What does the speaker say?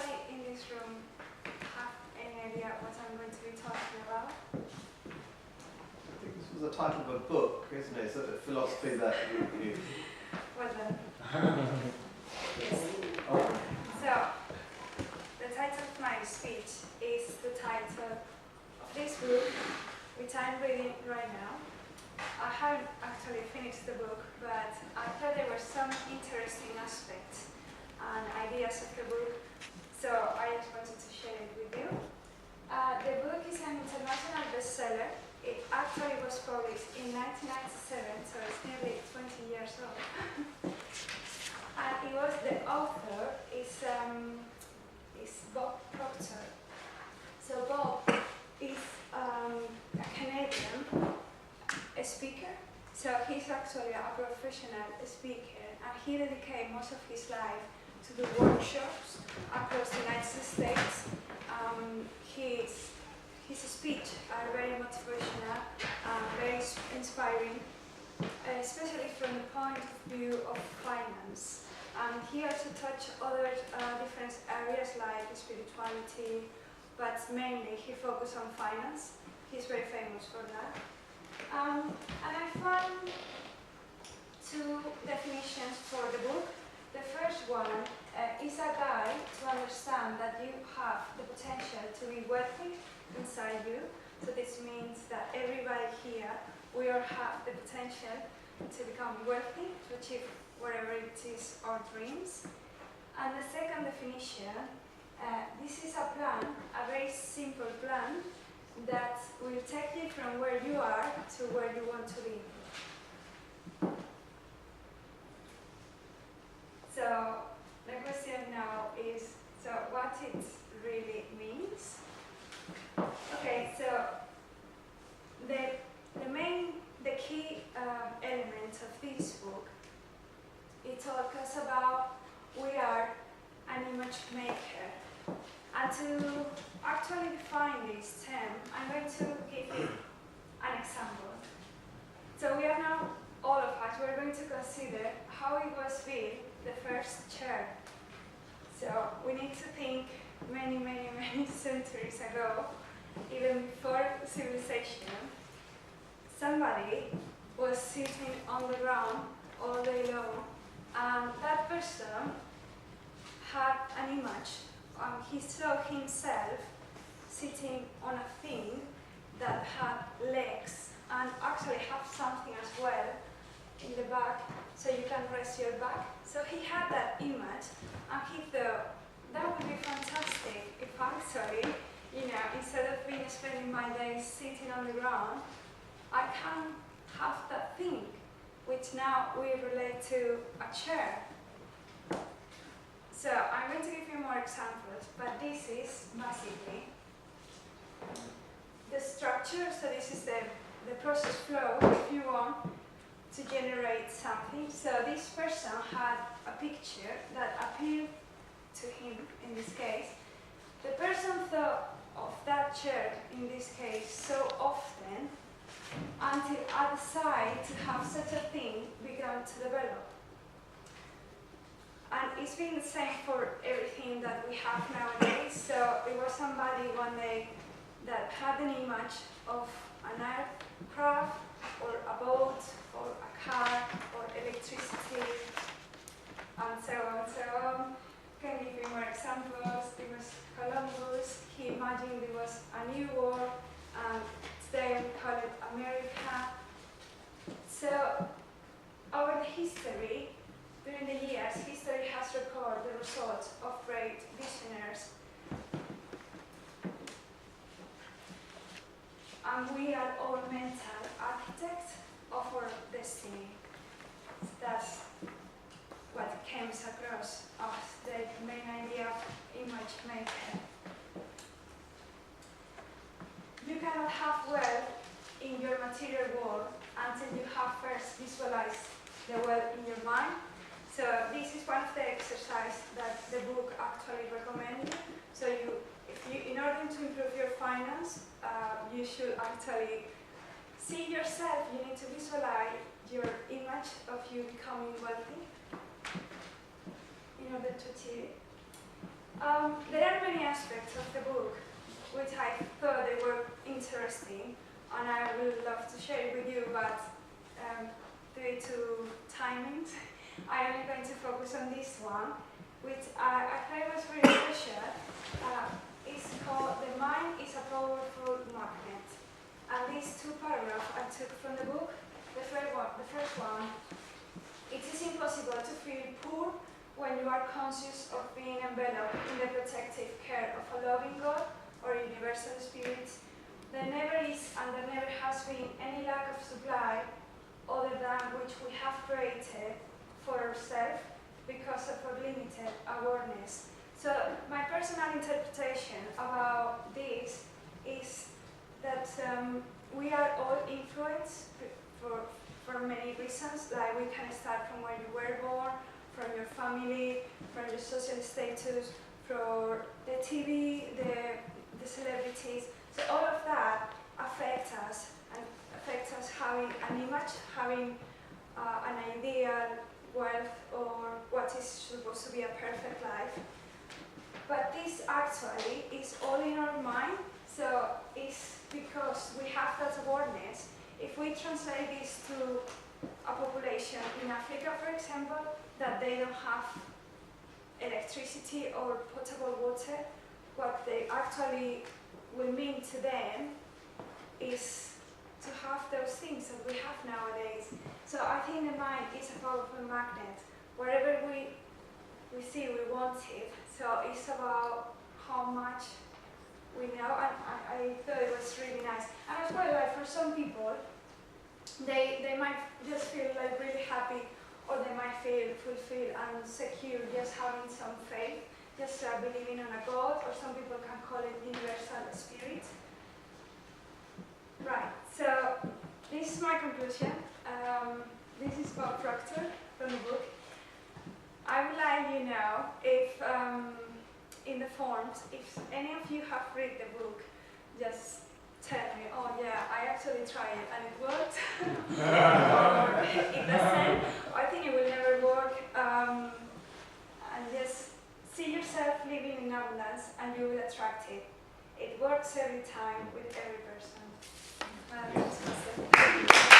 anybody in this room have any idea what I'm going to be talking about? I think this was the title of a book, isn't it? It's a philosophy that you... Well done. Yes. Oh. So, the title of my speech is the title of this book, which I'm reading right now. I haven't actually finished the book, but I thought there were some interesting aspects and ideas of the book, so I just wanted to share it with you. The book is an international bestseller. It actually was published in 1997, so it's nearly 20 years old. And it was, the author is Bob Proctor. So Bob is a Canadian speaker. So he's actually a professional speaker, and he dedicated most of his life to do workshops across the United States. His speech are very motivational, very inspiring, especially from the point of view of finance. He also touched other different areas like spirituality, but mainly he focused on finance. He's very famous for that. And I found two definitions for the book. The first one is a guide to understand that you have the potential to be wealthy inside you. So this means that everybody here, we all have the potential to become wealthy, to achieve whatever it is our dreams. And the second definition, this is a plan, a very simple plan, that will take you from where you are to where you want to be. So the question now is, so what it really means? Okay, so the key element of this book, it talks us about we are an image maker. And to actually define this term, I'm going to give you an example. So we are now, all of us, we're going to consider how it was built, the first chair. So we need to think many, many, many centuries ago, even before civilization, somebody was sitting on the ground all day long, and that person had an image. He saw himself sitting on a thing that had legs and actually have something as well in the back, so you can rest your back. So he had that image, and he thought, that would be fantastic if actually, instead of spending my days sitting on the ground, I can have that thing, which now we relate to a chair. So I'm going to give you more examples, but this is basically the structure. So this is the process flow, if you want to generate something. So this person had a picture that appealed to him in this case. The person thought of that chair in this case so often until I decided to have such a thing began to develop. And it's been the same for everything that we have nowadays. So it was somebody one day that had an image of an aircraft, or a boat, or a car, or electricity, and so on and so on. I can give you more examples. It was Columbus. He imagined it was a new world, and today we call it America. So over the history, during the years, history has recorded the results of great visionaries. And we are all mental architects of our destiny. That's what comes across as the main idea of image maker. You cannot have wealth in your material world until you have first visualized the wealth in your mind. So this is one of the exercises that the book actually recommends. So in order to improve your finance, you should actually see yourself. You need to visualize your image of you becoming wealthy in order to achieve it. There are many aspects of the book which I thought they were interesting, and I would love to share it with you, but due to timings, I am going to focus on this one, which I thought was very special. It's called "The Mind is a Powerful Magnet," and these two paragraphs I took from the book. The first one, it is impossible to feel poor when you are conscious of being enveloped in the protective care of a loving God or universal spirit. There never is and there never has been any lack of supply other than which we have created for ourselves because of our limited awareness. So my personal interpretation about this is that we are all influenced for many reasons. Like, we can start from where you were born, from your family, from your social status, from the TV, the celebrities. So all of that affects us, and affects us having an image, having an ideal wealth, or what is supposed to be a perfect life. But this actually is all in our mind, so it's because we have that awareness. If we translate this to a population in Africa, for example, that they don't have electricity or potable water, what they actually will mean to them is to have those things that we have nowadays. So I think the mind is a powerful magnet. Wherever we see, we want it. So it's about how much we know, and I thought it was really nice. And as well, like, for some people, they might just feel like really happy, or they might feel fulfilled and secure just having some faith, just believing on a God, or some people can call it universal spirit. Right, so this is my conclusion. This is Bob Proctor from the book. I would like you know if in the forms, if any of you have read the book, just tell me, oh yeah, I actually tried it and it worked. Or it doesn't. I think it will never work. And just see yourself living in abundance and you will attract it. It works every time with every person. That's